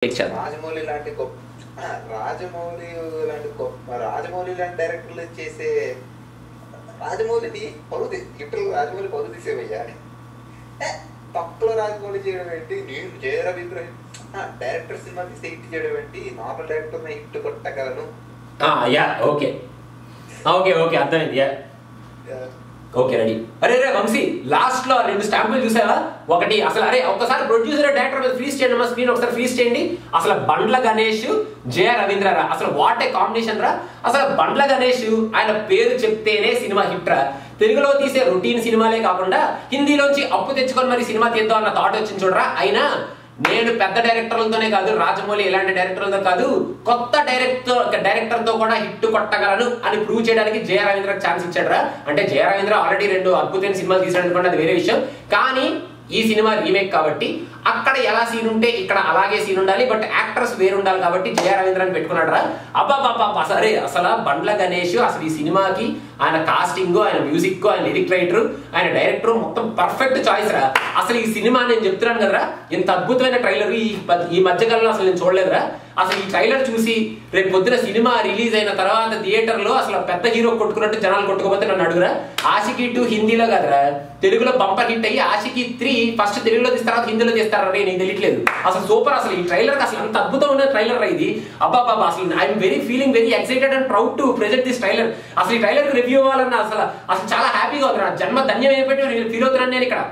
రాజమౌళి లాంటి రాజమౌళి లాంటి డైరెక్టర్లు చేసే రాజమౌళిది పరువు లిటరల్ రాజమౌళి పరువు తీసేవయ్యా తక్కువ రాజమౌళి చేయడం ఏంటి నేను జయరవీంద్ర డైరెక్టర్ సినిమా తీస్తే హిట్ చేయడం ఏంటి నార్మల్ డైరెక్టర్ హిట్ కొట్టగలను ఓకే ఓకే ఓకే అర్థమైంది ఓకే రెడీ అరే రే వంశీ లాస్ట్ లో 2 స్టాంపులు చూసావా ఒకటి అసలు అరే ఒక్కసారి ప్రొడ్యూసర్ డైరెక్టర్ మీద ఫ్రీజ్ చేయండి స్క్రీన్ ఒకసారి ఫ్రీజ్ చేయండి అసలు బండ్ల గణేష్ జయ రవీంద్ర రా అసలు వాట్ ఏ కాంబినేషన్ రా అసలు బండ్ల గణేష్ ఆయన పేరు చెప్తేనే సినిమా హిట్ రా తెలుగులో తీసే రొటీన్ సినిమాలే కాకుండా హిందీలోంచి అప్పు తెచ్చుకొని మరి సినిమా తీద్దాం అన్న థాట్ వచ్చింది చూడరా అయినా నేను పెద్ద డైరెక్టర్లతోనే కాదు రాజమౌళి ఎలాంటి డైరెక్టర్లతో కాదు కొత్త డైరెక్టర్ తో కూడా హిట్ కొట్టగలను అని ప్రూవ్ చేయడానికి జయ రవీంద్రకు ఛాన్స్ ఇచ్చాడు రా అంటే జయ రవీంద్ర ఆల్రెడీ 2 అద్భుతమైన సినిమాలు తీసాడు అనుకోండి అది వేరే విషయం కానీ ఈ సినిమా రీమేక్ కాబట్టి అక్కడ ఎలా సీన్ ఉంటే ఇక్కడ అలాగే సీన్ ఉండాలి బట్ యాక్టర్స్ వేరు ఉండాలి కాబట్టి జయ రవీంద్రని పెట్టుకున్నాడు రా అబ్బాబ్బా సరే అసలు బండ్ల గణేష్ అసలు ఈ సినిమాకి ఆయన కాస్టింగ్ ఆయన మ్యూజిక్ ఆయన లిరిక్ రైటర్ ఆయన డైరెక్టర్ మొత్తం పర్ఫెక్ట్ చాయిస్ రా అసలు ఈ సినిమా నేను చెప్తున్నాను కదరా ఇంత అద్భుతమైన ట్రైలర్ ఈ మధ్యకాలంలో అసలు నేను చూడలేదురా అసలు ఈ ట్రైలర్ చూసి రేపు పొద్దున సినిమా రిలీజ్ అయిన తర్వాత థియేటర్ లో అసలు పెద్ద హీరో కొట్టుకున్నట్టు జనాలు కొట్టుకోపోతే నన్ను అడుగురా ఆషికి 2 హిందీలో కదరా తెలుగులో బంపర్ హిట్ అయ్యి ఆషికి 3 ఫస్ట్ తెలుగులో తీస్తారు హిందీలో తీస్తారని నీకు తెలియట్లేదు అసలు సూపర్ అసలు ఈ ట్రైలర్ అసలు అంత అద్భుతమైన ట్రైలర్ ఇది అబ్బాబా అసలు I'm feeling very excited and proud to present this trailer అసలు ఈ ట్రైలర్ రివ్యూ ఇవ్వాలన్నా అసలు చాలా హ్యాపీగా ఉంది నా జన్మ ధన్యం అయిపోయి ఫీల్ అవుతున్నాను నేను ఇక్కడ